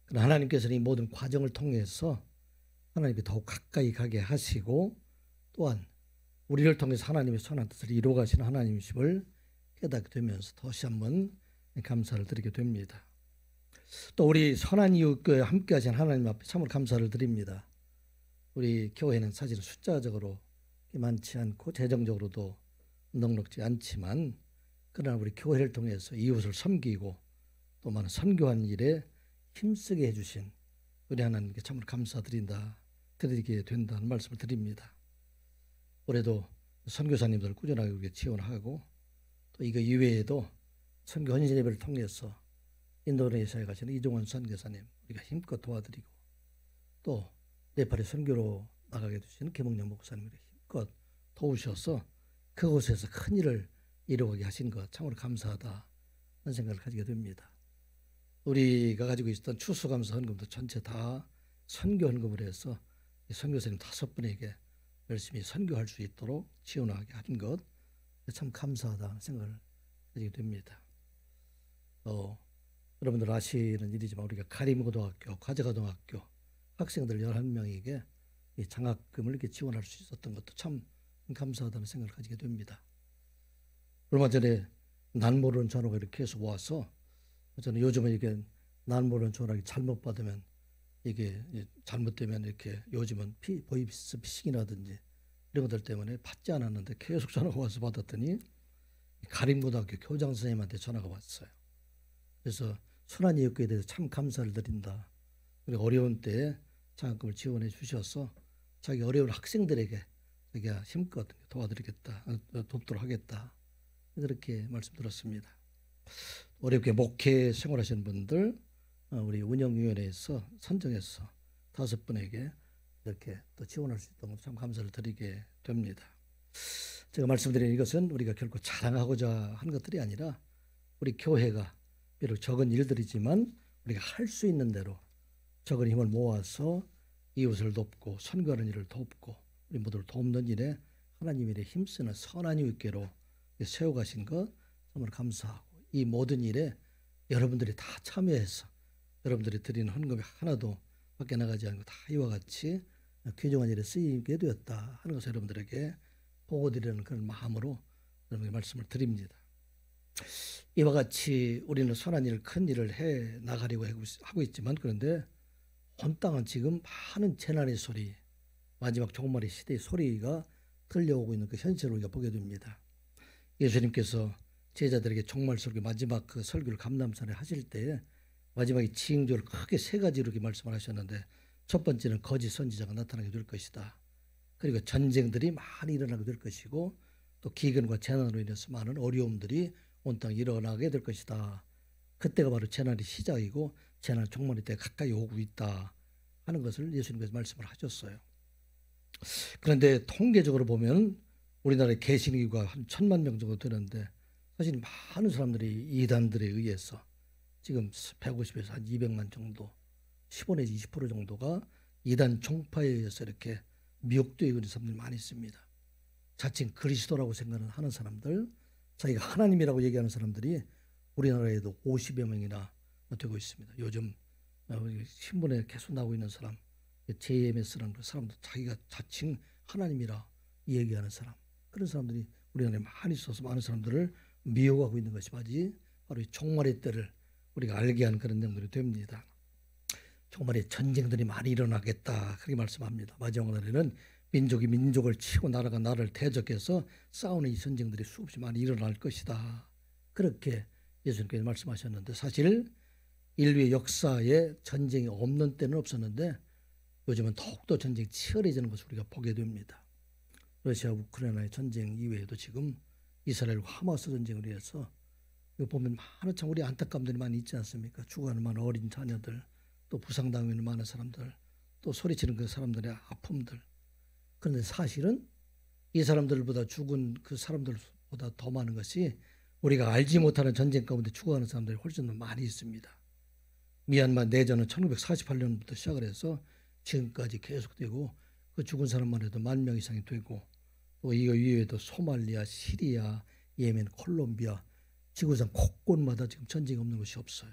그러나 하나님께서는 이 모든 과정을 통해서 하나님께 더욱 가까이 가게 하시고 또한 우리를 통해서 하나님의 선한 뜻을 이루어 가시는 하나님이심을 깨닫게 되면서 다시 한번 감사를 드리게 됩니다. 또 우리 선한 이웃교회 함께 하신 하나님 앞에 참으로 감사를 드립니다. 우리 교회는 사실 숫자적으로 많지 않고 재정적으로도 넉넉지 않지만 그러나 우리 교회를 통해서 이웃을 섬기고 또 많은 선교한 일에 힘쓰게 해주신 우리 하나님께 참으로 드리게 된다는 말씀을 드립니다. 올해도 선교사님들 꾸준하게 우리가 지원하고 또 이거 이외에도 선교 헌신 예배를 통해서 인도네시아에 가시는 이종원 선교사님 우리가 힘껏 도와드리고 또 네팔에 선교로 나가게 되시는 김홍영 목사님 힘껏 도우셔서 그곳에서 큰 일을 이루게 하신 것 참으로 감사하다는 생각을 가지게 됩니다. 우리가 가지고 있었던 추수감사 헌금도 전체 다 선교 헌금을 해서 선교사님 5분에게 열심히 선교할 수 있도록 지원하게 한 것 참 감사하다는 생각을 가지게 됩니다. 여러분들 아시는 일이지만 우리가 가림고등학교, 과제고등학교 학생들 11명에게 이 장학금을 이렇게 지원할 수 있었던 것도 참 감사하다는 생각을 가지게 됩니다. 얼마 전에 난모론 전화가 이렇게 계속 와서 저는 요즘은 이게 난모론 전화기 잘못 받으면 이게 잘못되면 이렇게 요즘은 보이스 피싱이라든지 이런 것들 때문에 받지 않았는데 계속 전화가 와서 받았더니 가림고등학교 교장 선생님한테 전화가 왔어요. 그래서 선한 이웃교회에 대해서 참 감사를 드린다. 그리고 어려운 때에 장학금을 지원해 주셔서 자기 어려운 학생들에게 자기가 힘껏 도와드리겠다, 돕도록 하겠다. 그렇게 말씀드렸습니다. 어렵게 목회 생활하시는 분들 우리 운영위원회에서 선정해서 5분에게 이렇게 또 지원할 수 있도록 참 감사를 드리게 됩니다. 제가 말씀드린 이것은 우리가 결코 자랑하고자 한 것들이 아니라 우리 교회가 비록 적은 일들이지만 우리가 할 수 있는 대로 적은 힘을 모아서 이웃을 돕고 선교하는 일을 돕고 우리 모두를 돕는 일에 하나님 일에 힘쓰는 선한 이웃교회로 세워가신 것 정말 감사하고 이 모든 일에 여러분들이 다 참여해서 여러분들이 드리는 헌금이 하나도 밖에 나가지 않고 다 이와 같이 귀중한 일에 쓰이게 되었다 하는 것을 여러분들에게 보고드리는 그런 마음으로 여러분에게 말씀을 드립니다. 이와 같이 우리는 선한 일, 큰 일을 해 나가려고 하고 있지만 그런데 온 땅은 지금 많은 재난의 소리, 마지막 종말의 시대의 소리가 들려오고 있는 그 현실을 우리가 보게 됩니다. 예수님께서 제자들에게 종말 설교 마지막 그 설교를 감람산에 하실 때 마지막에 징조를 크게 3가지로 이렇게 말씀을 하셨는데 첫 번째는 거짓 선지자가 나타나게 될 것이다. 그리고 전쟁들이 많이 일어나게 될 것이고 또 기근과 재난으로 인해서 많은 어려움들이 온 땅에 일어나게 될 것이다. 그때가 바로 재난의 시작이고 재난 종말의 때가 가까이 오고 있다 하는 것을 예수님께서 말씀을 하셨어요. 그런데 통계적으로 보면 우리나라의 개신교가 한 1000만 명 정도 되는데 사실 많은 사람들이 이단들에 의해서 지금 150에서 한 200만 정도 15 내지 20% 정도가 이단 종파에 의해서 이렇게 미혹되어 있는 사람들이 많이 있습니다. 자칭 그리스도라고 생각하는 사람들, 자기가 하나님이라고 얘기하는 사람들이 우리나라에도 50여 명이나 되고 있습니다. 요즘 신문에 계속 나오고 있는 사람, JMS라는 그 사람도 자기가 자칭 하나님이라 얘기하는 사람, 그런 사람들이 우리나라에 많이 있어서 많은 사람들을 미혹하고 있는 것이 바로 이 종말의 때를 우리가 알게 하는 그런 내용들이 됩니다. 종말에 전쟁들이 많이 일어나겠다 그렇게 말씀합니다. 마지막 날에는 민족이 민족을 치고 나라가 나라를 대적해서 싸우는 이 전쟁들이 수없이 많이 일어날 것이다. 그렇게 예수님께서 말씀하셨는데 사실 인류의 역사에 전쟁이 없는 때는 없었는데 요즘은 더욱더 전쟁이 치열해지는 것을 우리가 보게 됩니다. 러시아 우크라이나의 전쟁 이외에도 지금 이스라엘과 하마스 전쟁을 위해서 이거 보면 많은 참 우리 안타까움들이 많이 있지 않습니까? 죽어가는 많은 어린 자녀들, 또 부상당하고 있는 많은 사람들, 또 소리치는 그 사람들의 아픔들. 그런데 사실은 이 사람들보다 죽은 그 사람들보다 더 많은 것이 우리가 알지 못하는 전쟁 가운데 죽어가는 사람들이 훨씬 더 많이 있습니다. 미얀마 내전은 1948년부터 시작을 해서 지금까지 계속되고 그 죽은 사람만 해도 10,000명 이상이 되고 또 이거 이외에도 소말리아, 시리아, 예멘, 콜롬비아 지구상 곳곳마다 지금 전쟁이 없는 곳이 없어요.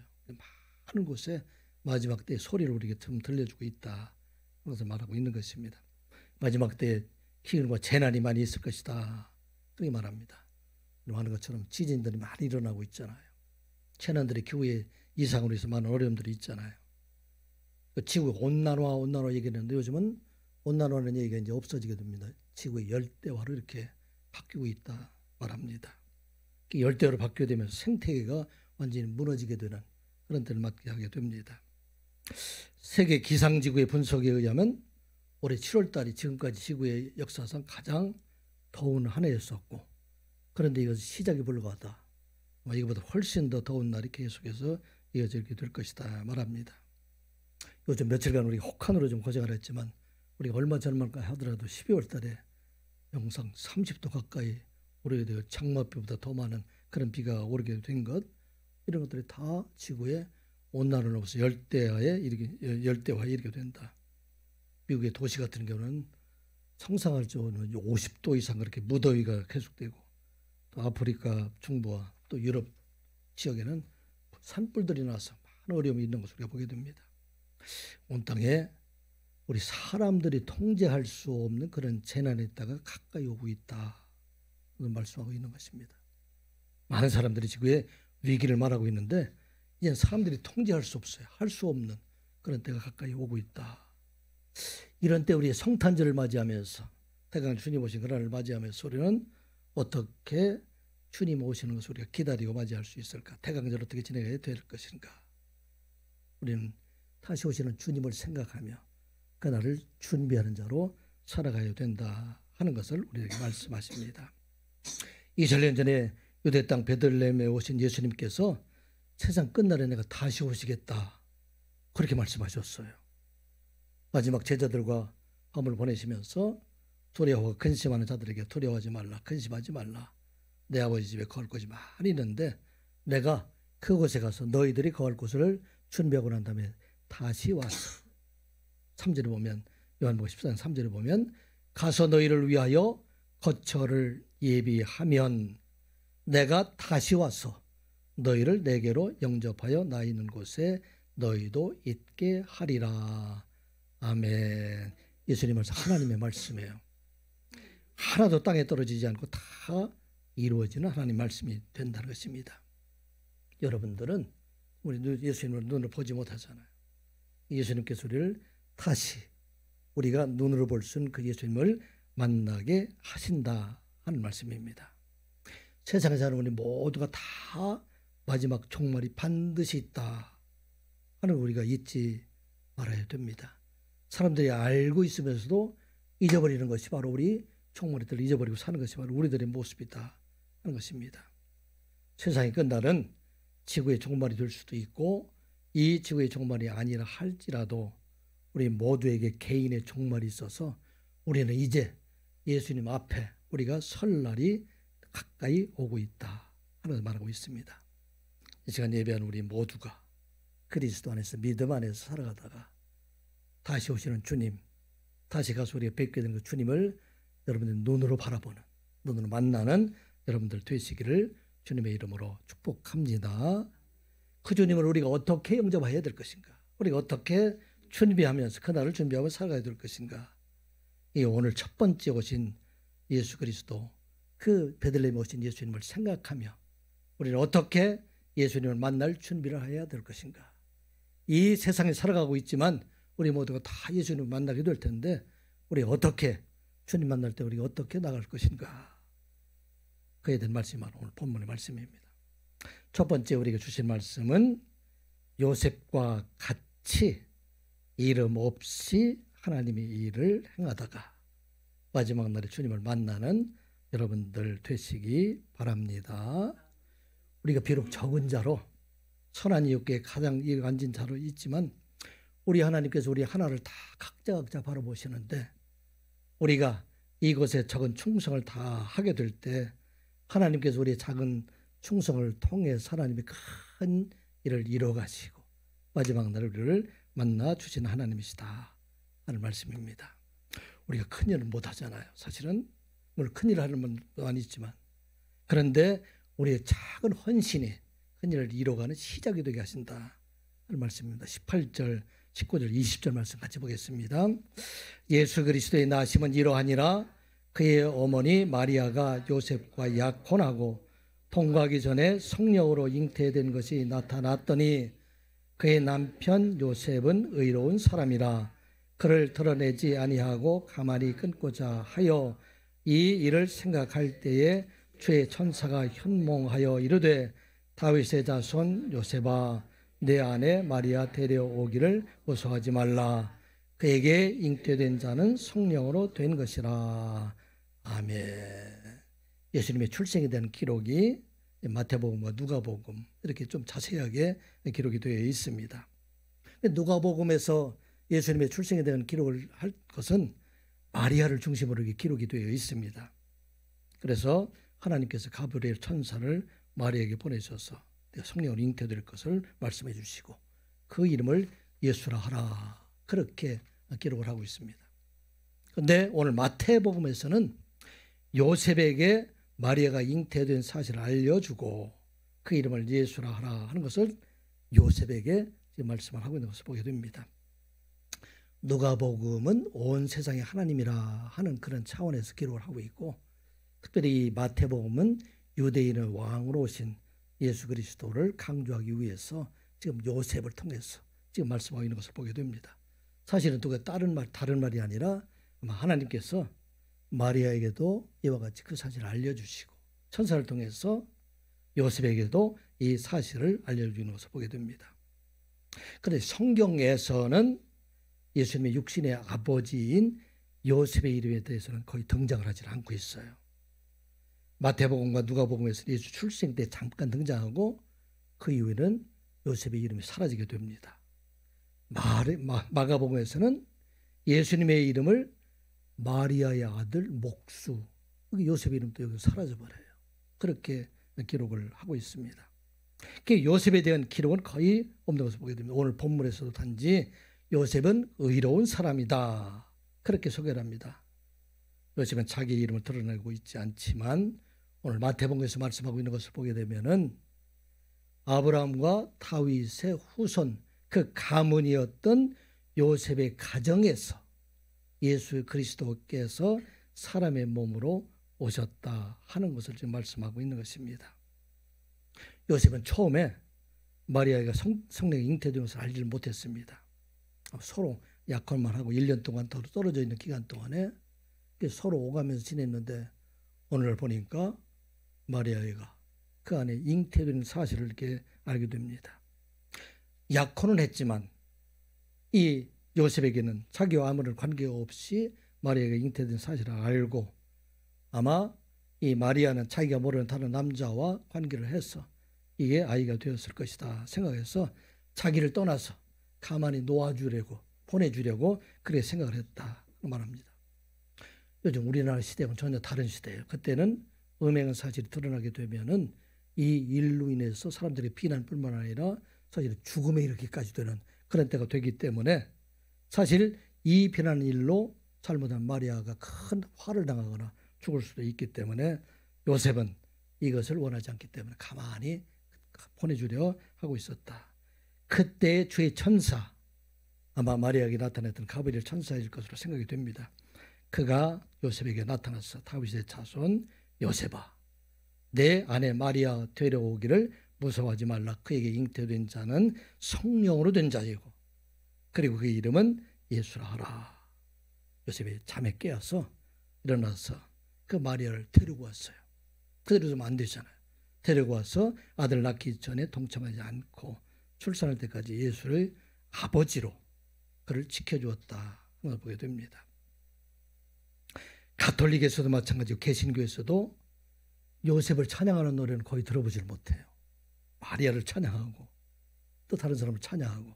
많은 곳에 마지막 때의 소리를 우리에게 좀 들려주고 있다. 그것을 말하고 있는 것입니다. 마지막 때에 기근과 재난이 많이 있을 것이다. 그렇게 말합니다. 하는 것처럼 지진들이 많이 일어나고 있잖아요. 재난들이 기후의 이상으로 해서 많은 어려움들이 있잖아요. 지구의 온난화 얘기하는데 요즘은 온난화라는 얘기가 이제 없어지게 됩니다. 지구의 열대화로 이렇게 바뀌고 있다 말합니다. 열대화로 바뀌게 되면서 생태계가 완전히 무너지게 되는 그런 때를 맞게 하게 됩니다. 세계 기상지구의 분석에 의하면 올해 7월 달이 지금까지 지구의 역사상 가장 더운 한 해였었고, 그런데 이것이 시작이 불과하다. 이거보다 훨씬 더 더운 날이 계속해서 이어지게 될 것이다 말합니다. 요즘 며칠간 우리 혹한으로 좀 고생을 했지만 우리가 얼마 전만 하더라도 12월 달에 영상 30도 가까이 오르게 되어 장맛비보다 더 많은 그런 비가 오르게 된 것, 이런 것들이 다 지구의 온난화를 넘어서 열대화에 이르게 된다. 미국의 도시 같은 경우는 상상할 수 없는 50도 이상 그렇게 무더위가 계속되고, 또 아프리카 중부와 또 유럽 지역에는 산불들이 나서 많은 어려움이 있는 것을 우리가 보게 됩니다. 온 땅에 우리 사람들이 통제할 수 없는 그런 재난에 있다가 가까이 오고 있다. 말씀하고 있는 것입니다. 많은 사람들이 지구의 위기를 말하고 있는데 이제 사람들이 통제할 수 없어요. 할 수 없는 그런 때가 가까이 오고 있다. 이런 때 우리 성탄절을 맞이하면서, 태강 주님 오신 그날을 맞이하면서 우리는 어떻게 주님 오시는 것을 우리가 기다리고 맞이할 수 있을까? 태강절 어떻게 지내야 될 것인가? 우리는 다시 오시는 주님을 생각하며 그날을 준비하는 자로 살아가야 된다 하는 것을 우리에게 말씀하십니다. 2000년 전에 유대 땅 베들레헴에 오신 예수님께서 세상 끝날에 내가 다시 오시겠다, 그렇게 말씀하셨어요. 마지막 제자들과 밤을 보내시면서 두려워하고 근심하는 자들에게 두려워하지 말라, 근심하지 말라, 내 아버지 집에 거할 곳이 많이 있는데 내가 그곳에 가서 너희들이 거할 곳을 준비하고 난 다음에 다시 와서, 3절에 보면, 요한복음 14장 3절에 보면, 가서 너희를 위하여 거처를 예비하면 내가 다시 와서 너희를 내게로 영접하여 나 있는 곳에 너희도 있게 하리라. 아멘. 예수님 말씀, 하나님의 말씀이에요. 하나도 땅에 떨어지지 않고 다 이루어지는 하나님 말씀이 된다는 것입니다. 여러분들은 우리 예수님을 눈으로 보지 못하잖아요. 예수님께서 우리를 다시 우리가 눈으로 볼 수 있는 그 예수님을 만나게 하신다 하는 말씀입니다. 세상에 사는 우리 모두가 다 마지막 종말이 반드시 있다 하는 걸 우리가 잊지 말아야 됩니다. 사람들이 알고 있으면서도 잊어버리는 것이 바로 우리 종말의 때를 잊어버리고 사는 것이 바로 우리들의 모습이다 하는 것입니다. 세상이 끝날은 지구의 종말이 될 수도 있고, 이 지구의 종말이 아니라 할지라도 우리 모두에게 개인의 종말이 있어서 우리는 이제 예수님 앞에 우리가 설 날이 가까이 오고 있다 하는 것을 말하고 있습니다. 이 시간 예배하는 우리 모두가 그리스도 안에서, 믿음 안에서 살아가다가 다시 오시는 주님, 다시 가서 우리가 뵙게 되는 그 주님을 여러분들 눈으로 바라보는, 눈으로 만나는 여러분들 되시기를 주님의 이름으로 축복합니다. 그 주님을 우리가 어떻게 영접해야 될 것인가? 우리가 어떻게 준비하면서 그날을 준비하고 살아가야 될 것인가? 이 오늘 첫 번째 오신 예수 그리스도, 그 베들레헴에 오신 예수님을 생각하며 우리는 어떻게 예수님을 만날 준비를 해야 될 것인가? 이 세상에 살아가고 있지만 우리 모두가 다 예수님을 만나게 될 텐데 우리 어떻게 주님 만날 때 우리가 어떻게 나갈 것인가? 그에 대한 말씀이 바로 오늘 본문의 말씀입니다. 첫 번째 우리가 주신 말씀은 요셉과 같이 이름 없이 하나님의 일을 행하다가 마지막 날에 주님을 만나는 여러분들 되시기 바랍니다. 우리가 비록 적은 자로, 선한 이웃께 가장 이익 앉은 자로 있지만 우리 하나님께서 우리 하나를 다 각자 바라보시는데, 우리가 이것에 적은 충성을 다 하게 될 때 하나님께서 우리의 작은 충성을 통해 하나님이 큰 일을 이뤄가시고 마지막 날 우리를 만나 주신 하나님이시다 하는 말씀입니다. 우리가 큰 일을 못하잖아요. 사실은 물론 큰 일을 하는 분도 아니지만, 그런데 우리의 작은 헌신이 큰 일을 이뤄가는 시작이 되게 하신다 하는 말씀입니다. 18절, 19절, 20절 말씀 같이 보겠습니다. 예수 그리스도의 나심은 이러하니라. 그의 어머니 마리아가 요셉과 약혼하고 통과하기 전에 성령으로 잉태된 것이 나타났더니 그의 남편 요셉은 의로운 사람이라. 그를 드러내지 아니하고 가만히 끊고자 하여 이 일을 생각할 때에 주의 천사가 현몽하여 이르되 다윗의 자손 요셉아 내 아내 마리아 데려오기를 무서워하지 말라. 그에게 잉태된 자는 성령으로 된 것이라. 아멘. 예수님의 출생에 대한 기록이 마태복음과 누가복음 이렇게 좀 자세하게 기록이 되어 있습니다. 누가복음에서 예수님의 출생에 대한 기록을 할 것은 마리아를 중심으로 이렇게 기록이 되어 있습니다. 그래서 하나님께서 가브리엘 천사를 마리아에게 보내셔서 성령으로 잉태될 것을 말씀해 주시고 그 이름을 예수라 하라, 그렇게 기록을 하고 있습니다. 그런데 오늘 마태복음에서는 요셉에게 마리아가 잉태된 사실을 알려주고 그 이름을 예수라 하라 하는 것을 요셉에게 말씀을 하고 있는 것을 보게 됩니다. 누가복음은 온 세상의 하나님이라 하는 그런 차원에서 기록을 하고 있고, 특별히 마태복음은 유대인의 왕으로 오신 예수 그리스도를 강조하기 위해서 지금 요셉을 통해서 지금 말씀하고 있는 것을 보게 됩니다. 사실은 또 다른 말이 아니라 하나님께서 마리아에게도 이와 같이 그 사실을 알려주시고 천사를 통해서 요셉에게도 이 사실을 알려주는 것을 보게 됩니다. 그런데 성경에서는 예수님의 육신의 아버지인 요셉의 이름에 대해서는 거의 등장을 하지 않고 있어요. 마태복음과 누가복음에서는 예수 출생 때 잠깐 등장하고 그 이후에는 요셉의 이름이 사라지게 됩니다. 마가복음에서는 예수님의 이름을 마리아의 아들 목수, 요셉의 이름도 여기 사라져버려요. 그렇게 기록을 하고 있습니다. 요셉에 대한 기록은 거의 없는 것을 보게 됩니다. 오늘 본문에서도 단지 요셉은 의로운 사람이다, 그렇게 소개를 합니다. 요셉은 자기 이름을 드러내고 있지 않지만 오늘 마태복음에서 말씀하고 있는 것을 보게 되면은 아브라함과 다윗의 후손, 그 가문이었던 요셉의 가정에서 예수 그리스도께서 사람의 몸으로 오셨다 하는 것을 지금 말씀하고 있는 것입니다. 요셉은 처음에 마리아가 성령의 잉태된 것을 알지를 못했습니다. 서로 약혼만 하고 1년 동안 떨어져 있는 기간 동안에 서로 오가면서 지냈는데 오늘 보니까 마리아가 그 안에 잉태된 사실을 이렇게 알게 됩니다. 약혼은 했지만 이 요셉에게는 자기와 아무런 관계가 없이 마리아가 잉태된 사실을 알고 아마 이 마리아는 자기가 모르는 다른 남자와 관계를 해서 이게 아이가 되었을 것이다 생각해서 자기를 떠나서 가만히 놓아주려고 보내주려고 그렇게 생각을 했다 말합니다. 요즘 우리나라 시대는 전혀 다른 시대예요. 그때는 음행한 사실이 드러나게 되면은 이 일로 인해서 사람들의 비난뿐만 아니라 사실 죽음에 이르기까지 되는 그런 때가 되기 때문에 사실 이 비난 일로 잘못한 마리아가 큰 화를 당하거나 죽을 수도 있기 때문에 요셉은 이것을 원하지 않기 때문에 가만히 보내주려 하고 있었다. 그때 주의 천사, 아마 마리아에게 나타났던 가브리엘 천사일 것으로 생각이 됩니다. 그가 요셉에게 나타나서 다윗의 자손 요셉아, 내 아내 마리아 데려오기를 무서워하지 말라. 그에게 잉태된 자는 성령으로 된 자이고 그리고 그 이름은 예수라 하라. 요셉이 잠에 깨어서 일어나서 그 마리아를 데리고 왔어요. 그대로 좀 안 되잖아요. 데리고 와서 아들 낳기 전에 동참하지 않고 출산할 때까지 예수를 아버지로 그를 지켜주었다 걸 보게 됩니다. 가톨릭에서도 마찬가지고 개신교에서도 요셉을 찬양하는 노래는 거의 들어보질 못해요. 마리아를 찬양하고 또 다른 사람을 찬양하고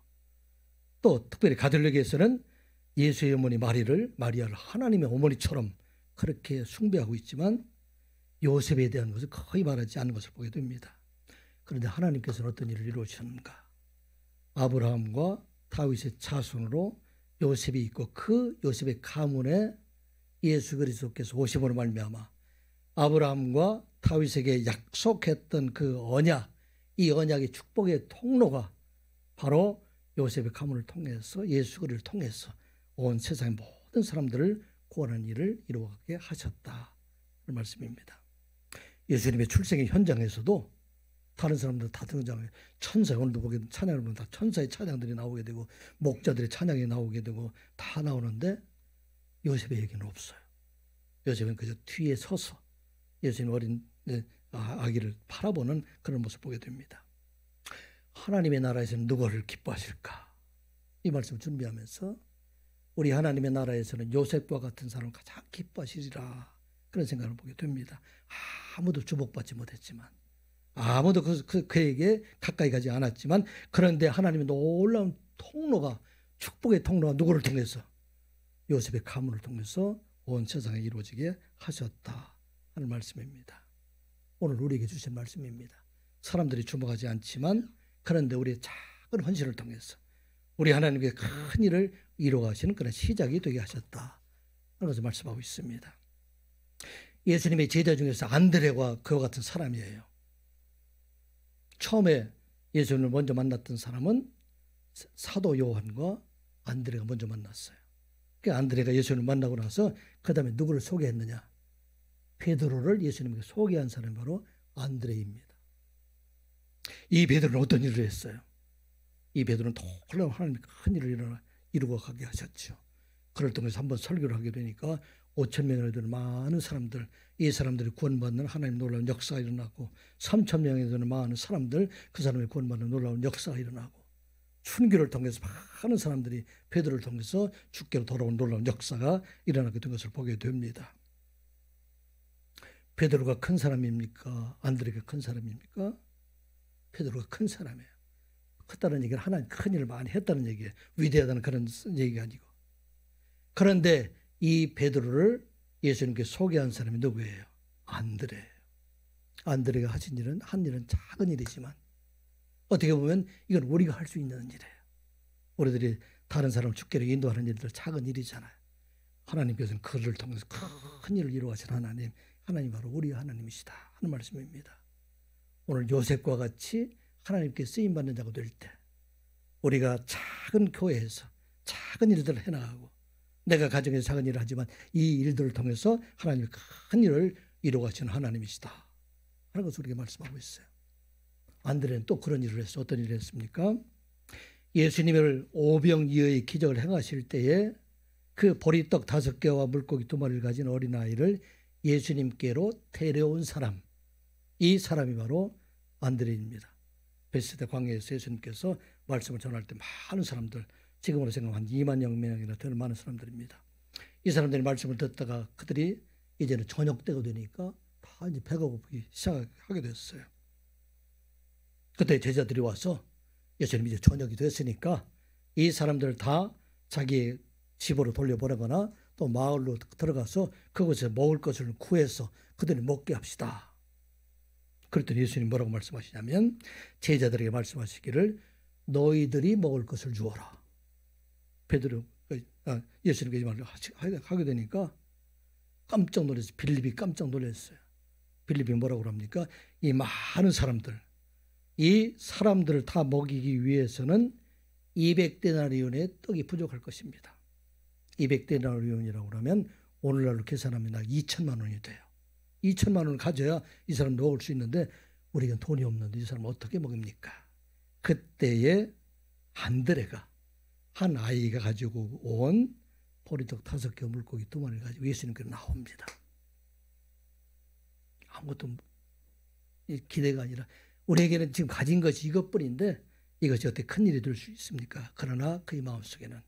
또 특별히 가톨릭에서는 예수의 어머니 마리아를 하나님의 어머니처럼 그렇게 숭배하고 있지만 요셉에 대한 것을 거의 말하지 않는 것을 보게 됩니다. 그런데 하나님께서는 어떤 일을 이루셨는가? 아브라함과 다윗의 자손으로 요셉이 있고 그 요셉의 가문에 예수 그리스도께서 오심으로 말미암아 아브라함과 다윗에게 약속했던 그 언약, 이 언약의 축복의 통로가 바로 요셉의 가문을 통해서 예수 그리스도를 통해서 온 세상의 모든 사람들을 구원하는 일을 이루어가게 하셨다. 그 말씀입니다. 예수님의 출생의 현장에서도 다른 사람들 다 등장해요. 천사, 오늘도 보게 찬양을 보면 다 천사의 찬양들이 나오게 되고 목자들의 찬양이 나오게 되고 다 나오는데 요셉의 얘기는 없어요. 요셉은 그저 뒤에 서서 예수님 어린 아기를 바라보는 그런 모습을 보게 됩니다. 하나님의 나라에서는 누구를 기뻐하실까? 이 말씀을 준비하면서 우리 하나님의 나라에서는 요셉과 같은 사람을 가장 기뻐하시리라, 그런 생각을 보게 됩니다. 아무도 주목받지 못했지만, 아무도 그에게 가까이 가지 않았지만, 그런데 하나님의 놀라운 통로가, 축복의 통로가 누구를 통해서? 요셉의 가문을 통해서 온 세상에 이루어지게 하셨다 하는 말씀입니다. 오늘 우리에게 주신 말씀입니다. 사람들이 주목하지 않지만, 그런데 우리의 작은 헌신을 통해서 우리 하나님께 큰 일을 이루어가시는 그런 시작이 되게 하셨다 하는 것을 말씀하고 있습니다. 예수님의 제자 중에서 안드레가 그와 같은 사람이에요. 처음에 예수님을 먼저 만났던 사람은 사도 요한과 안드레가 먼저 만났어요. 그 안드레가 예수님을 만나고 나서 그 다음에 누구를 소개했느냐? 베드로를 예수님에게 소개한 사람이 바로 안드레입니다. 이 베드로는 어떤 일을 했어요? 이 베드로는 놀라운 하나님의 큰 일을 이루어 가게 하셨죠. 그를 통해서 한번 설교를 하게 되니까 5,000명이나 되는 많은 사람들, 이 사람들이 구원받는 하나님의 놀라운 역사가 일어나고 3,000명이 되는 많은 사람들, 그 사람이 구원받는 놀라운 역사가 일어나고 순교를 통해서 많은 사람들이 베드로를 통해서 주께로 돌아온 놀라운 역사가 일어나게 된 것을 보게 됩니다. 베드로가 큰 사람입니까? 안드레가 큰 사람입니까? 베드로가 큰 사람이에요. 크다는 얘기는 하나님 큰 일을 많이 했다는 얘기예요. 위대하다는 그런 얘기가 아니고. 그런데 이 베드로를 예수님께 소개한 사람이 누구예요? 안드레예요. 안드레가 한 일은 작은 일이지만 어떻게 보면 이건 우리가 할 수 있는 일이에요. 우리들이 다른 사람을 주께로 인도하는 일들 작은 일이잖아요. 하나님께서는 그를 통해서 큰 일을 이루어가신 하나님 바로 우리 하나님이시다 하는 말씀입니다. 오늘 요셉과 같이 하나님께 쓰임받는 자가 될 때 우리가 작은 교회에서 작은 일들을 해나가고 내가 가정에서 작은 일을 하지만 이 일들을 통해서 하나님의 큰 일을 이루어가시는 하나님이시다 하는 것을 우리가 말씀하고 있어요. 안드레는 또 그런 일을 했어요. 어떤 일을 했습니까? 예수님을 오병이어의 기적을 행하실 때에 그 보리떡 5개와 물고기 2마리를 가진 어린아이를 예수님께로 데려온 사람, 이 사람이 바로 안드레입니다. 베스다 광야에서 예수님께서 말씀을 전할 때 많은 사람들, 지금으로 생각하면 한 2만 명이나 되는 많은 사람들입니다. 이 사람들이 말씀을 듣다가 그들이 이제는 저녁 때가 되니까 다 이제 배가 고프기 시작하게 됐어요. 그때 제자들이 와서 예수님 이제 저녁이 됐으니까 이 사람들 다 자기 집으로 돌려보내거나 또 마을로 들어가서 그곳에 먹을 것을 구해서 그들이 먹게 합시다. 그랬더니 예수님 뭐라고 말씀하시냐면 제자들에게 말씀하시기를 너희들이 먹을 것을 주어라. 예수님께 이 말을 하게 되니까 깜짝 놀랐어요. 빌립이 깜짝 놀랐어요. 빌립이 뭐라고 합니까? 이 많은 사람들, 이 사람들을 다 먹이기 위해서는 200데나리온의 떡이 부족할 것입니다. 200데나리온이라고 하면 오늘날로 계산하면 2천만 원이 돼요. 2천만 원을 가져야 이 사람 먹을 수 있는데 우리가 돈이 없는데 이 사람 어떻게 먹습니까? 그때에 안드레가 한 아이가 가지고 온 보리떡 5개 물고기 2마리를 가지고 예수님께로 나옵니다. 아무것도 기대가 아니라 우리에게는 지금 가진 것이 이것뿐인데 이것이 어떻게 큰 일이 될 수 있습니까? 그러나 그의 마음속에는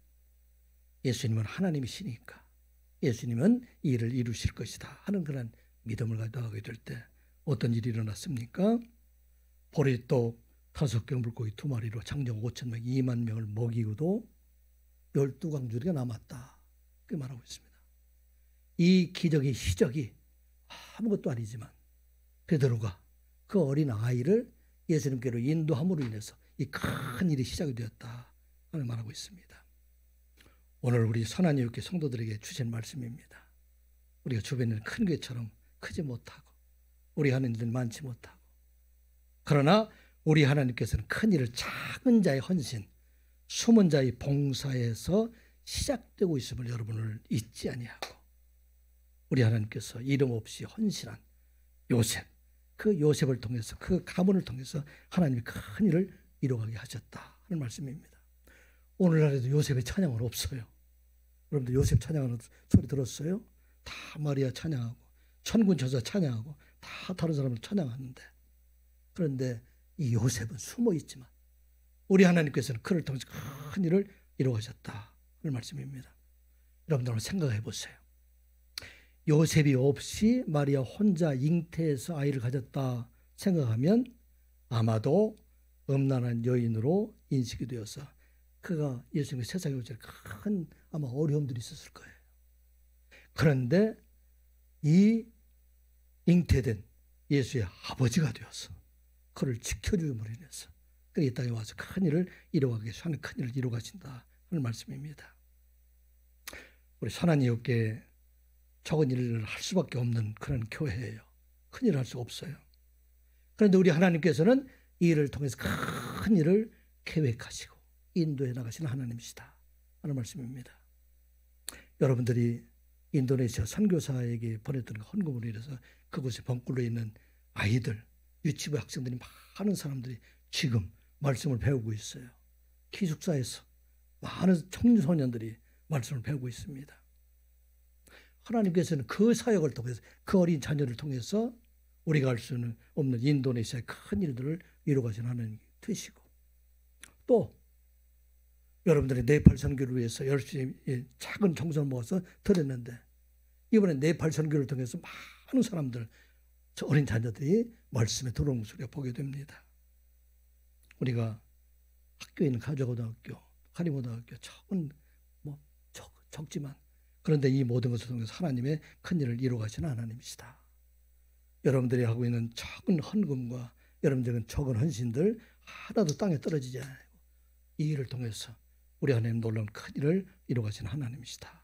예수님은 하나님이시니까 예수님은 이 일을 이루실 것이다 하는 그런 믿음을 가져가게 될 때 어떤 일이 일어났습니까? 보리떡 5개 물고기 2마리로 장정 5,000명 2만 명을 먹이고도 12광주리가 남았다. 그렇게 말하고 있습니다. 이 기적의 시작이 아무것도 아니지만 베드로가 그 어린 아이를 예수님께로 인도함으로 인해서 이 큰 일이 시작이 되었다 하는 말하고 있습니다. 오늘 우리 선한 이웃교 성도들에게 주신 말씀입니다. 우리가 주변에는 큰 교회처럼 크지 못하고 우리 하는 일들 많지 못하고 그러나 우리 하나님께서는 큰 일을 작은 자의 헌신, 숨은 자의 봉사에서 시작되고 있음을 여러분을 잊지 아니하고, 우리 하나님께서 이름 없이 헌신한 요셉, 그 요셉을 통해서, 그 가문을 통해서 하나님이 큰 일을 이루어가게 하셨다 하는 말씀입니다. 오늘날에도 요셉의 찬양은 없어요. 여러분들 요셉 찬양하는 소리 들었어요? 다 마리아 찬양하고 천군 천사 찬양하고 다 다른 사람을 찬양하는데, 그런데 이 요셉은 숨어 있지만 우리 하나님께서는 그를 통해서 큰 일을 이루어가셨다 하는 말씀입니다. 여러분들 한번 생각해 보세요. 요셉이 없이 마리아 혼자 잉태해서 아이를 가졌다 생각하면 아마도 음란한 여인으로 인식이 되어서 그가 예수님의 세상에 오실 큰 아마 어려움들이 있었을 거예요. 그런데 이 잉태된 예수의 아버지가 되어서 그를 지켜줌으로 인해서 그 이 땅에 와서 큰 일을 이루어가게 하는 큰 일을 이루어가신다 하는 말씀입니다. 우리 선한이웃교회 적은 일을 할 수밖에 없는 그런 교회예요. 큰 일을 할 수 없어요. 그런데 우리 하나님께서는 이 일을 통해서 큰 일을 계획하시고 인도해 나가시는 하나님이시다 하는 말씀입니다. 여러분들이 인도네시아 선교사에게 보냈던 헌금으로 인해서 그곳에 벙굴로 있는 아이들, 유치부 학생들이, 많은 사람들이 지금 말씀을 배우고 있어요. 기숙사에서 많은 청소년들이 말씀을 배우고 있습니다. 하나님께서는 그 사역을 통해서, 그 어린 자녀를 통해서 우리가 할 수는 없는 인도네시아의 큰 일들을 이루어가시는 하나님이 되시고, 또 여러분들이 네팔 선교를 위해서 열심히 작은 정성을 모아서 드렸는데, 이번에 네팔 선교를 통해서 많은 사람들, 저 어린 자녀들이 말씀에 들어오는 소리가 보게 됩니다. 우리가 학교에 있는 가주고등학교, 하림고등학교, 적지만, 그런데 이 모든 것을 통해서 하나님의 큰 일을 이루어가시는 하나님이시다. 여러분들이 하고 있는 적은 헌금과 여러분들은 적은 헌신들 하나도 땅에 떨어지지 않아요. 이 일을 통해서 우리 하나님 놀라운 큰 일을 이루어가시는 하나님이시다.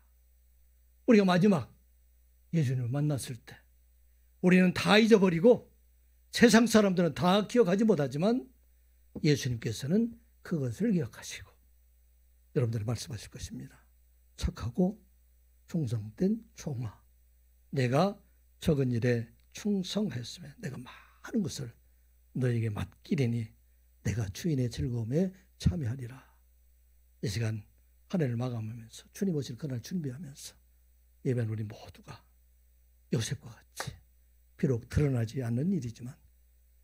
우리가 마지막 예수님을 만났을 때 우리는 다 잊어버리고 세상 사람들은 다 기억하지 못하지만 예수님께서는 그것을 기억하시고 여러분들이 말씀하실 것입니다. 착하고 충성된 종아, 내가 적은 일에 충성했으면 내가 많은 것을 너에게 맡기리니 내가 주인의 즐거움에 참여하리라. 이 시간 한 해를 마감하면서 주님 오실 그날 준비하면서 예배는 우리 모두가 요셉과 같이 비록 드러나지 않는 일이지만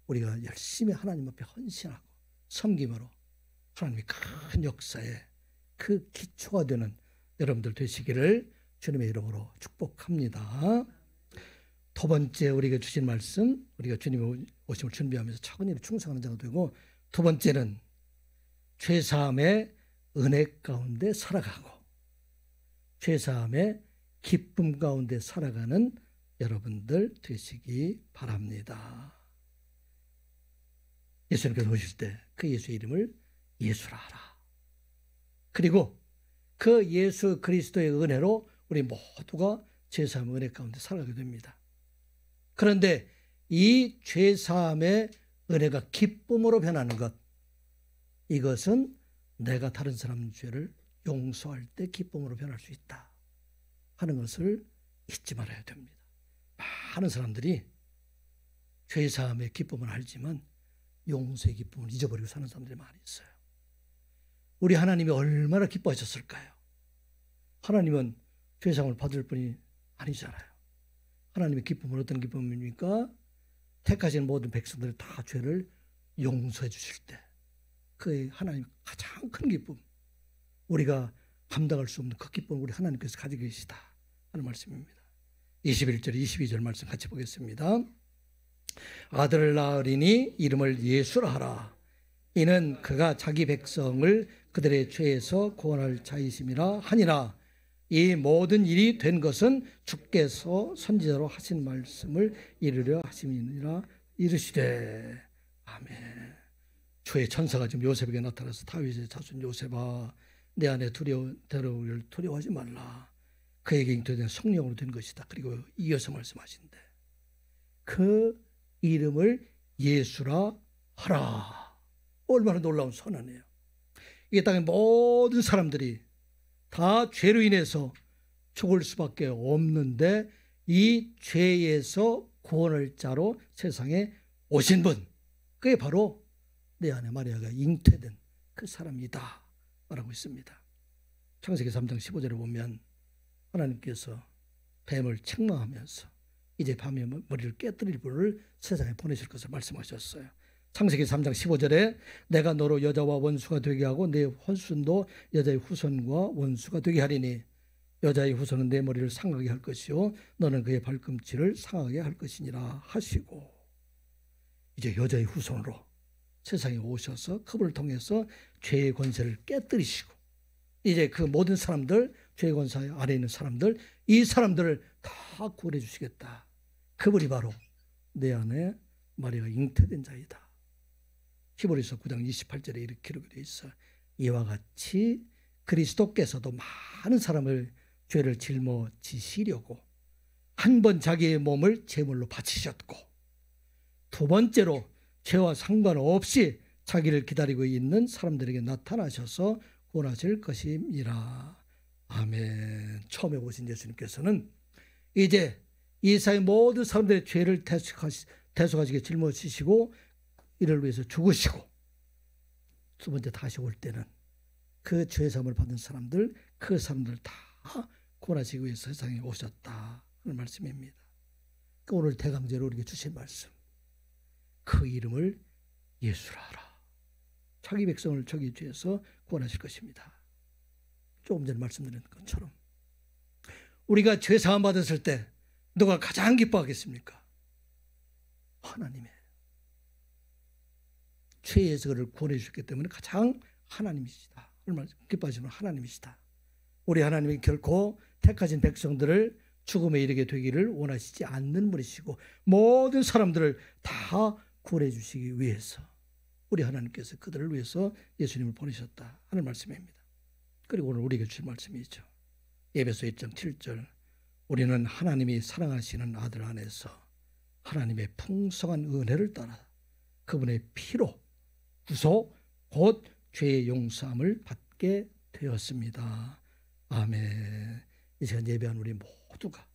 우리가 열심히 하나님 앞에 헌신하고 섬김으로 하나님의 큰 역사에 그 기초가 되는 여러분들 되시기를 주님의 이름으로 축복합니다. 두 번째 우리가 주신 말씀, 우리가 주님의 오심을 준비하면서 차근히 충성하는 자가 되고, 두 번째는 죄사함의 은혜 가운데 살아가고 죄사함의 기쁨 가운데 살아가는 여러분들 되시기 바랍니다. 예수님께서 오실 때 그 예수의 이름을 예수라 하라. 그리고 그 예수 그리스도의 은혜로 우리 모두가 죄사함의 은혜 가운데 살아가게 됩니다. 그런데 이 죄사함의 은혜가 기쁨으로 변하는 것, 이것은 내가 다른 사람 죄를 용서할 때 기쁨으로 변할 수 있다 하는 것을 잊지 말아야 됩니다. 많은 사람들이 죄사함의 기쁨을 알지만 용서의 기쁨을 잊어버리고 사는 사람들이 많이 있어요. 우리 하나님이 얼마나 기뻐하셨을까요? 하나님은 죄사함을 받을 분이 아니잖아요. 하나님의 기쁨은 어떤 기쁨입니까? 택하신 모든 백성들 다 죄를 용서해 주실 때 그 하나님 가장 큰 기쁨, 우리가 감당할 수 없는 그 기쁨을 우리 하나님께서 가지고 계시다 하는 말씀입니다. 21절 22절 말씀 같이 보겠습니다. 아들을 낳으리니 이름을 예수라 하라. 이는 그가 자기 백성을 그들의 죄에서 구원할 자이심이라 하니라. 이 모든 일이 된 것은 주께서 선지자로 하신 말씀을 이루려 하심이니라. 이르시되 아멘. 주의 천사가 지금 요셉에게 나타나서 다윗의 자손 요셉아, 내 안에 두려움을 두려워하지 말라. 그에게 잉태된 성령으로 된 것이다. 그리고 이어서 말씀하신대 그 이름을 예수라 하라. 얼마나 놀라운 선언이에요. 이 땅의 모든 사람들이 다 죄로 인해서 죽을 수밖에 없는데 이 죄에서 구원을 자로 세상에 오신 분, 그게 바로 내 안에 마리아가 잉태된 그 사람이다 말하고 있습니다. 창세기 3장 15절에 보면 하나님께서 뱀을 책망하면서 이제 밤에 머리를 깨뜨릴 분을 세상에 보내실 것을 말씀하셨어요. 창세기 3장 15절에 내가 너로 여자와 원수가 되게 하고 내 후손도 여자의 후손과 원수가 되게 하리니 여자의 후손은 내 머리를 상하게 할 것이요 너는 그의 발꿈치를 상하게 할 것이니라 하시고, 이제 여자의 후손으로 세상에 오셔서 그분을 통해서 죄의 권세를 깨뜨리시고 이제 그 모든 사람들, 죄의 권세 아래 있는 사람들, 이 사람들을 다 구원해 주시겠다. 그분이 바로 내 안에 마리아가 잉태된 자이다. 히브리서 9장 28절에 이렇게 기록되어 있어. 이와 같이 그리스도께서도 많은 사람을 죄를 짊어지시려고 한 번 자기의 몸을 제물로 바치셨고 두 번째로 죄와 상관없이 자기를 기다리고 있는 사람들에게 나타나셔서 구원하실 것입니다. 아멘. 처음에 오신 예수님께서는 이제 이 세상의 모든 사람들의 죄를 대속하시게 짊어지시고 이를 위해서 죽으시고 두 번째 다시 올 때는 그 죄사함을 받은 사람들, 그 사람들 다 구원하시기 위해서 세상에 오셨다 하는 말씀입니다. 오늘 대강제로 우리에게 주신 말씀, 그 이름을 예수라 하라. 자기 백성을 저기 죄에서 구원하실 것입니다. 조금 전에 말씀드린 것처럼 우리가 죄사함 받았을 때 누가 가장 기뻐하겠습니까? 하나님이에요. 죄에서 그를 구원해 주셨기 때문에 가장 하나님이시다. 얼마나 기뻐하시면 하나님이시다. 우리 하나님이 결코 택하신 백성들을 죽음에 이르게 되기를 원하시지 않는 분이시고 모든 사람들을 다 구원해 주시기 위해서 우리 하나님께서 그들을 위해서 예수님을 보내셨다 하는 말씀입니다. 그리고 오늘 우리에게 주신 말씀이죠. 에베소 1장 7절 우리는 하나님이 사랑하시는 아들 안에서 하나님의 풍성한 은혜를 따라 그분의 피로 구속 곧 죄의 용서함을 받게 되었습니다. 아멘. 이 시간 예배한 우리 모두가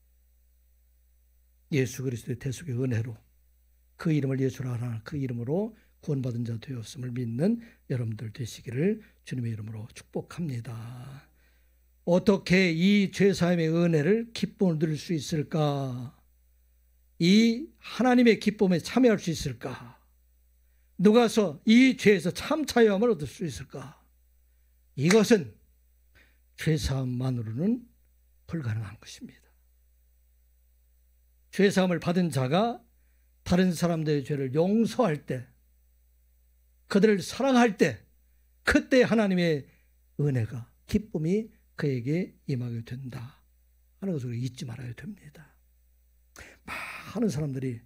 예수 그리스도의 대속의 은혜로 그 이름을 예수라 하나 그 이름으로 구원받은 자 되었음을 믿는 여러분들 되시기를 주님의 이름으로 축복합니다. 어떻게 이 죄사함의 은혜를 기쁨을 누릴 수 있을까? 이 하나님의 기쁨에 참여할 수 있을까? 누가서 이 죄에서 참 자유함을 얻을 수 있을까? 이것은 죄사함만으로는 불가능한 것입니다. 죄사함을 받은 자가 다른 사람들의 죄를 용서할 때, 그들을 사랑할 때, 그때 하나님의 은혜가, 기쁨이 그에게 임하게 된다 하는 것을 잊지 말아야 됩니다. 많은 사람들이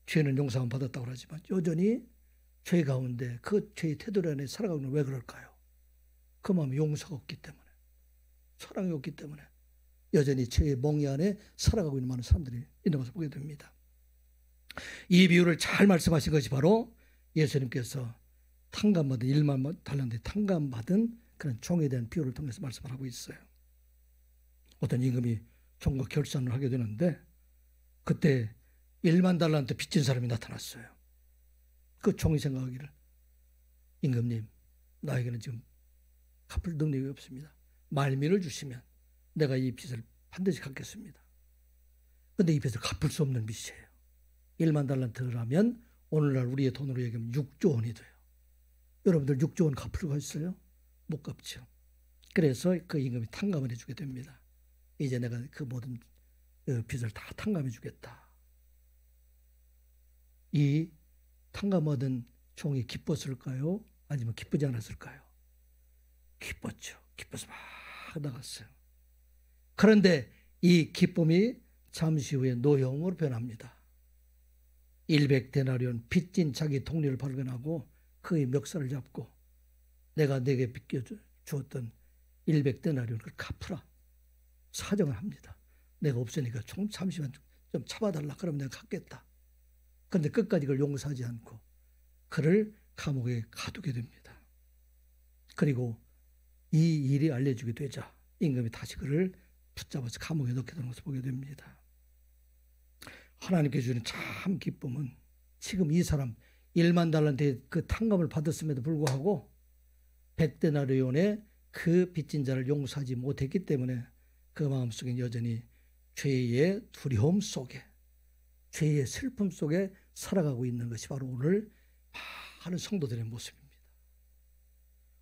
죄는 용서함 받았다고 하지만 여전히 죄 가운데 그 죄의 태도로 안에 살아가는 건 왜 그럴까요? 그 마음에 용서가 없기 때문에, 사랑이 없기 때문에 여전히 죄의 몽이 안에 살아가고 있는 많은 사람들이 있는 것을 보게 됩니다. 이 비유를 잘 말씀하신 것이 바로 예수님께서 탕감받은 1만 달란트에 탕감받은 그런 종에 대한 비유를 통해서 말씀을 하고 있어요. 어떤 임금이 종과 결산을 하게 되는데 그때 1만 달란트 빚진 사람이 나타났어요. 그 종이 생각하기를 임금님, 나에게는 지금 갚을 능력이 없습니다. 말미를 주시면 내가 이 빚을 반드시 갚겠습니다. 그런데 이 빚을 갚을 수 없는 빚이에요. 1만 달란트라면 오늘날 우리의 돈으로 얘기하면 6조 원이 돼요. 여러분들 6조 원 갚을 수가 있어요? 못 갚죠. 그래서 그 임금이 탕감을 해주게 됩니다. 이제 내가 그 모든 빚을 다 탕감해 주겠다. 이 탕감 얻은 종이 기뻤을까요? 아니면 기쁘지 않았을까요? 기뻤죠. 기뻐서 막 나갔어요. 그런데 이 기쁨이 잠시 후에 노여움으로 변합니다. 100데나리온 빚진 자기 동료를 발견하고 그의 멱살을 잡고 내가 내게 빚겨주었던 100데나리온을 갚으라 사정을 합니다. 내가 없으니까 잠시만 좀 참아달라. 그러면 내가 갚겠다. 그런데 끝까지 그걸 용서하지 않고 그를 감옥에 가두게 됩니다. 그리고 이 일이 알려지게 되자 임금이 다시 그를 붙잡아서 감옥에 넣게 되는 것을 보게 됩니다. 하나님께 주는 참 기쁨은 지금 이 사람 1만 달란트의 그 탕감을 받았음에도 불구하고 100데나리온의 그 빚진 자를 용서하지 못했기 때문에 그 마음속에 여전히 죄의 두려움 속에, 죄의 슬픔 속에 살아가고 있는 것이 바로 오늘 많은 성도들의 모습입니다.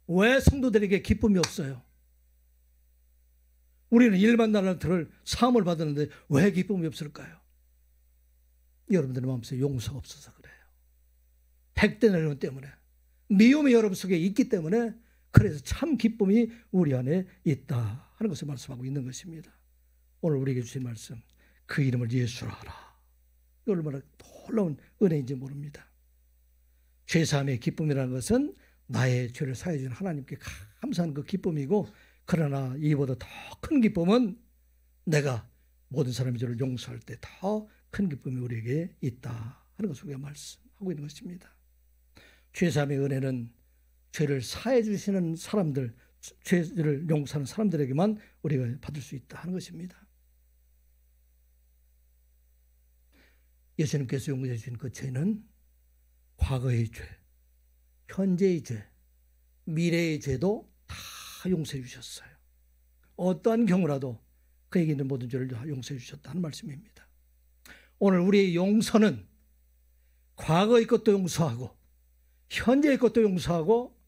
왜 성도들에게 기쁨이 없어요? 우리는 1만 달란트를 사함을 받았는데 왜 기쁨이 없을까요? 여러분들의 마음속에 용서가 없어서 그래요. 100데나리온 때문에, 미움이 여러분 속에 있기 때문에, 그래서 참 기쁨이 우리 안에 있다 하는 것을 말씀하고 있는 것입니다. 오늘 우리에게 주신 말씀, 그 이름을 예수라 하라. 이 얼마나 놀라운 은혜인지 모릅니다. 죄사함의 기쁨이라는 것은 나의 죄를 사해 주신 하나님께 감사하는 그 기쁨이고, 그러나 이보다 더 큰 기쁨은 내가 모든 사람의 죄를 용서할 때 더 큰 기쁨이 우리에게 있다 하는 것을 우리가 말씀하고 있는 것입니다. 죄사함의 은혜는 죄를 사해 주시는 사람들, 죄를 용서하는 사람들에게만 우리가 받을 수 있다 하는 것입니다. 예수님께서 용서해 주신 그 죄는 과거의 죄, 현재의 죄, 미래의 죄도 다 용서해 주셨어요. 어떠한 경우라도 그에게 있는 모든 죄를 용서해 주셨다는 말씀입니다. 오늘 우리의 용서는 과거의 것도 용서하고 현재의 것도 용서하고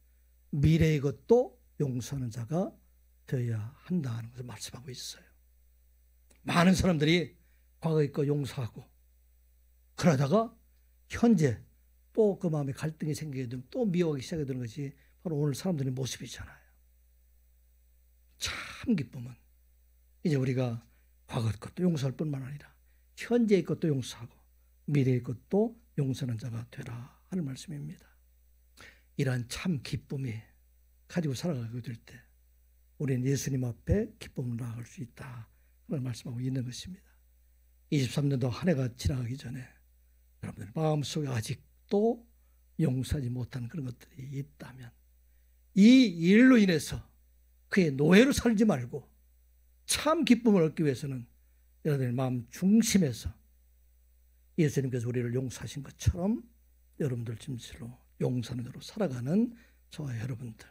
미래의 것도 용서하는 자가 되어야 한다는 것을 말씀하고 있어요. 많은 사람들이 과거의 것 용서하고 그러다가 현재 또 그 마음에 갈등이 생기게 되면 또 미워하기 시작하게 되는 것이 바로 오늘 사람들의 모습이잖아요. 참 기쁨은 이제 우리가 과거의 것도 용서할 뿐만 아니라 현재의 것도 용서하고 미래의 것도 용서하는 자가 되라 하는 말씀입니다. 이러한 참 기쁨이 가지고 살아가게 될 때 우리는 예수님 앞에 기쁨을 나아갈 수 있다 하는 말씀하고 있는 것입니다. 23년도 한 해가 지나가기 전에 여러분들 마음속에 아직도 용서하지 못한 그런 것들이 있다면 이 일로 인해서 그의 노예로 살지 말고 참 기쁨을 얻기 위해서는 여러분의 마음 중심에서 예수님께서 우리를 용서하신 것처럼 여러분들 진실로 용서하는 대로 살아가는 저와 여러분들,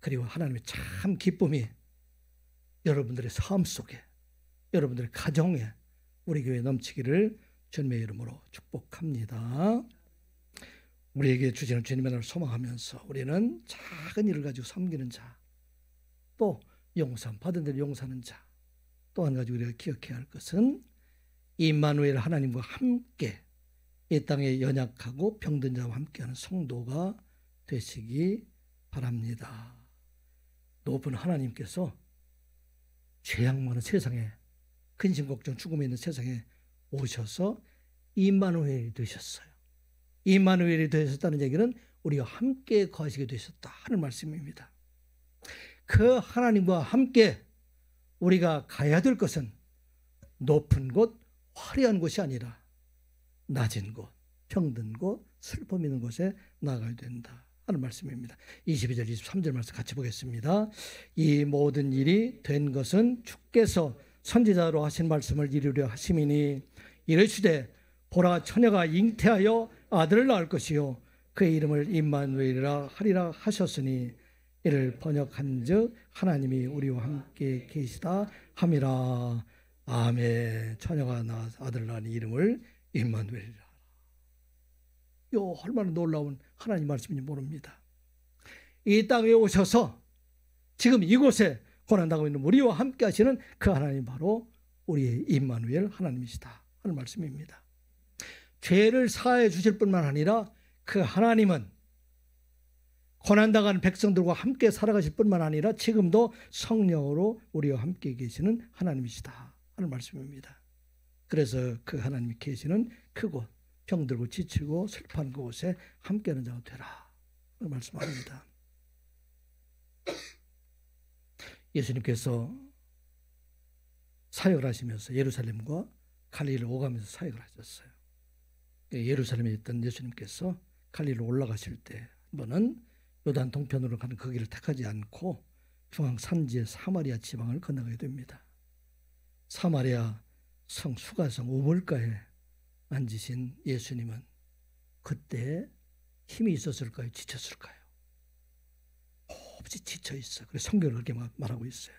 그리고 하나님의 참 기쁨이 여러분들의 삶 속에, 여러분들의 가정에, 우리 교회에 넘치기를 주님의 이름으로 축복합니다. 우리에게 주시는 주님의 나라를 소망하면서 우리는 작은 일을 가지고 섬기는 자, 또 용서함 받은 대로 용서하는 자, 또 한 가지 우리가 기억해야 할 것은 임마누엘 하나님과 함께 이 땅에 연약하고 병든 자와 함께하는 성도가 되시기 바랍니다. 높은 하나님께서 죄악 많은 세상에, 근심 걱정 죽음에 있는 세상에 오셔서 임마누엘이 되셨어요. 임마누엘이 되셨다는 얘기는 우리와 함께 거하시게 되셨다 하는 말씀입니다. 그 하나님과 함께 우리가 가야 될 것은 높은 곳, 화려한 곳이 아니라 낮은 곳, 병든 곳, 슬픔 있는 곳에 나가야 된다 하는 말씀입니다. 22절, 23절 말씀 같이 보겠습니다. 이 모든 일이 된 것은 주께서 선지자로 하신 말씀을 이루려 하심이니 이르시되 보라 처녀가 잉태하여 아들을 낳을 것이요 그의 이름을 임마누엘이라 하리라 하셨으니 이를 번역한즉 하나님이 우리와 함께 계시다 함이라. 아멘. 처녀가 아들을 낳은 이름을 임마누엘이라. 요 얼마나 놀라운 하나님 말씀인지 모릅니다. 이 땅에 오셔서 지금 이곳에 고난당하고 있는 우리와 함께 하시는 그 하나님 바로 우리의 임마누엘 하나님이시다 하는 말씀입니다. 죄를 사해 주실 뿐만 아니라 그 하나님은 고난당하는 백성들과 함께 살아가실 뿐만 아니라 지금도 성령으로 우리와 함께 계시는 하나님이시다 하는 말씀입니다. 그래서 그 하나님이 계시는 그곳, 병들고 지치고 슬퍼하는 그곳에 함께하는 자가 되라 하는 말씀합니다. 예수님께서 사역을 하시면서 예루살렘과 갈릴리를 오가면서 사역을 하셨어요. 예루살렘에 있던 예수님께서 갈릴리로 올라가실 때 한 번은 요단 동편으로 가는 그 길을 택하지 않고 중앙 산지의 사마리아 지방을 건너가게 됩니다. 사마리아 성 수가성 우물가에 앉으신 예수님은 그때 힘이 있었을까요? 지쳤을까요? 몹시 지쳐 있어. 그래서 성경을 그렇게 말하고 있어요.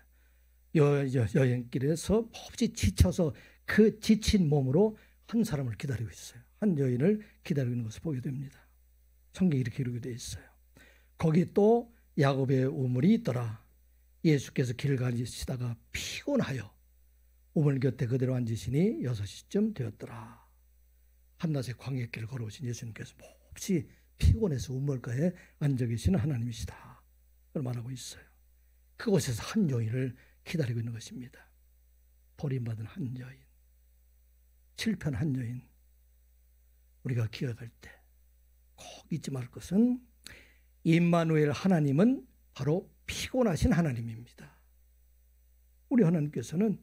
여행길에서 몹시 지쳐서 그 지친 몸으로 한 사람을 기다리고 있어요. 한 여인을 기다리고 있는 것을 보게 됩니다. 성경이 이렇게 기록이 되어 있어요. 거기 또 야곱의 우물이 있더라. 예수께서 길을 가시다가 피곤하여 우물 곁에 그대로 앉으시니 6시쯤 되었더라. 한낮에 광야길을 걸어오신 예수님께서 몹시 피곤해서 우물가에 앉아 계시는 하나님이시다. 그걸 말하고 있어요. 그곳에서 한 여인을 기다리고 있는 것입니다. 버림받은 한 여인, 실패한 한 여인. 우리가 기억할 때 꼭 잊지 말 것은 임마누엘 하나님은 바로 피곤하신 하나님입니다. 우리 하나님께서는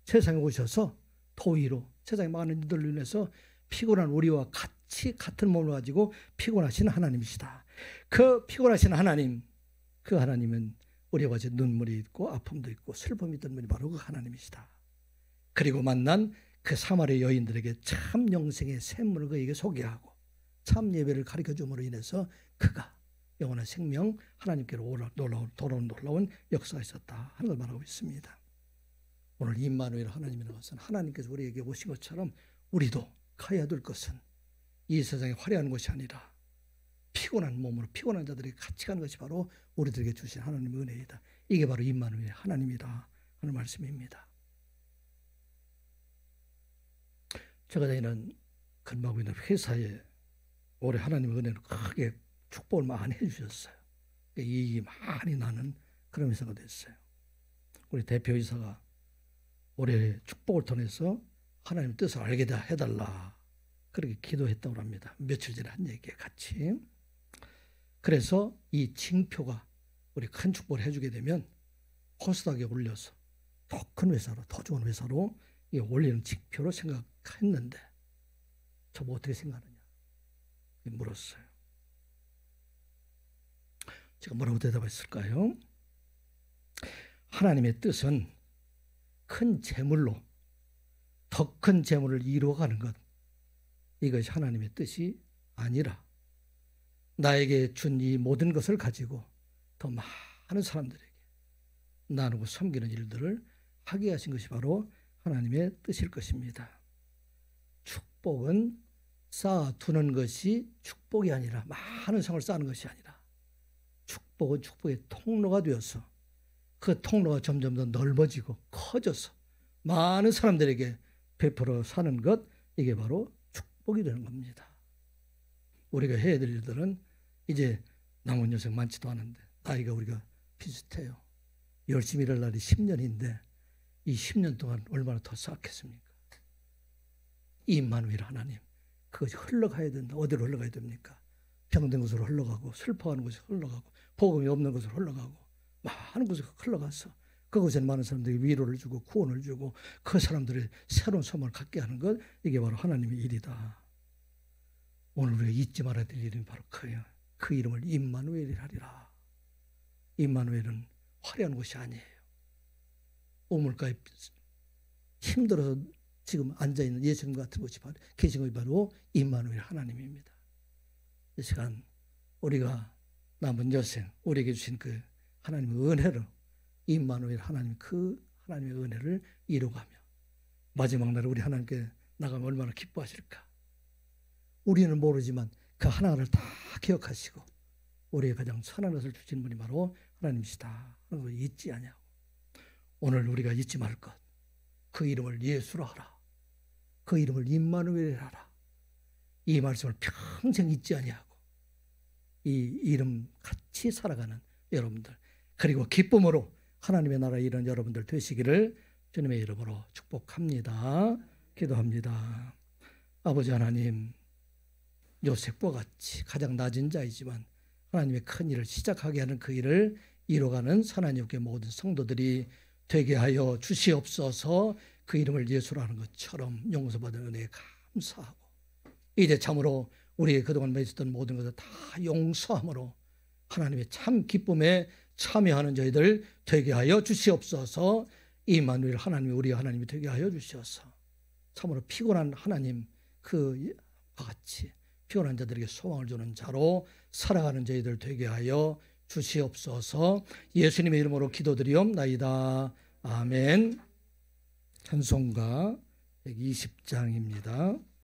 세상에 오셔서 더위로 세상에 많은 이들로 인해서 피곤한 우리와 같이 같은 몸을 가지고 피곤하신 하나님이시다. 그 피곤하신 하나님, 그 하나님은 우리와 같이 눈물이 있고 아픔도 있고 슬픔이 있던 분이 바로 그 하나님이시다. 그리고 만난 그 사마리아 여인들에게 참 영생의 샘물을 그에게 소개하고 참 예배를 가르쳐줌으로 인해서 그가 영원한 생명 하나님께로 돌아온 놀라운 역사가 있었다 하는 걸 말하고 있습니다. 오늘 임마누엘 하나님이라는 것은 하나님께서 우리에게 오신 것처럼 우리도 가야 될 것은 이 세상에 화려한 것이 아니라 피곤한 몸으로 피곤한 자들에게 같이 가는 것이 바로 우리들에게 주신 하나님의 은혜이다. 이게 바로 임마누엘 하나님이다 하는 말씀입니다. 제가 다니는 근무하고 있는 회사에 올해 하나님의 은혜로 크게 축복을 많이 해주셨어요. 이익이 많이 나는 그런 회사가 됐어요. 우리 대표이사가 올해 축복을 통해서 하나님의 뜻을 알게 해달라 그렇게 기도했다고 합니다. 며칠 전에 한 얘기에 같이. 그래서 이 징표가 우리 큰 축복을 해주게 되면 코스닥에 올려서 더 큰 회사로 더 좋은 회사로 올리는 징표로 생각했는데 저보고 어떻게 생각하느냐 물었어요. 제가 뭐라고 대답했을까요? 하나님의 뜻은 큰 재물로 더 큰 재물을 이루어가는 것, 이것이 하나님의 뜻이 아니라 나에게 준 이 모든 것을 가지고 더 많은 사람들에게 나누고 섬기는 일들을 하게 하신 것이 바로 하나님의 뜻일 것입니다. 축복은 쌓아두는 것이 축복이 아니라 많은 성을 쌓는 것이 아니라 축복은 축복의 통로가 되어서 그 통로가 점점 더 넓어지고 커져서 많은 사람들에게 베풀어 사는 것, 이게 바로 축복이 되는 겁니다. 우리가 해야 될 일들은 이제 남은 여생 많지도 않은데 나이가 우리가 비슷해요. 열심히 일할 날이 10년인데 이 10년 동안 얼마나 더 쌓겠습니까? 임마누엘 하나님, 그것이 흘러가야 된다. 어디로 흘러가야 됩니까? 병든 곳으로 흘러가고 슬퍼하는 곳으로 흘러가고 복음이 없는 곳으로 흘러가고 많은 곳으로 흘러가서 그곳에는 많은 사람들이 위로를 주고 구원을 주고 그 사람들의 새로운 소망을 갖게 하는 것, 이게 바로 하나님의 일이다. 오늘 우리가 잊지 말아야 될 이름이 바로 그예요. 그 이름을 임마누엘이라 하리라. 임마누엘은 화려한 곳이 아니에요. 우물가에 힘들어서 지금 앉아있는 예수님 같은 곳이 바로 계신 것이 바로 임마누엘 하나님입니다. 이 시간 우리가 남은 여생 우리에게 주신 그 하나님의 은혜로 임마누엘 하나님, 그 하나님의 은혜를 이루가며 마지막 날에 우리 하나님께 나가면 얼마나 기뻐하실까. 우리는 모르지만 그 하나를 다 기억하시고 우리의 가장 선한 것을 주신 분이 바로 하나님이시다 하는 걸 잊지 아니하고, 오늘 우리가 잊지 말 것, 그 이름을 예수로 하라, 그 이름을 임마누엘이라 하라. 이 말씀을 평생 잊지 아니하고 이 이름 같이 살아가는 여러분들, 그리고 기쁨으로 하나님의 나라에 이르는 여러분들 되시기를 주님의 이름으로 축복합니다. 기도합니다. 아버지 하나님, 요셉과 같이 가장 낮은 자이지만 하나님의 큰 일을 시작하게 하는 그 일을 이뤄가는 하나님께 모든 성도들이 되게 하여 주시옵소서. 그 이름을 예수로 하는 것처럼 용서받은 은혜에 감사하고 이제 참으로 우리의 그동안 맺었던 모든 것을 다 용서함으로 하나님의 참 기쁨에 참여하는 저희들 되게 하여 주시옵소서. 임마누엘 하나님이 우리의 하나님이 되게 하여 주시옵소서. 참으로 피곤한 하나님 그와 같이 피곤한 자들에게 소망을 주는 자로 살아가는 저희들 되게 하여 주시옵소서. 예수님의 이름으로 기도드리옵나이다. 아멘. 찬송가 120장입니다.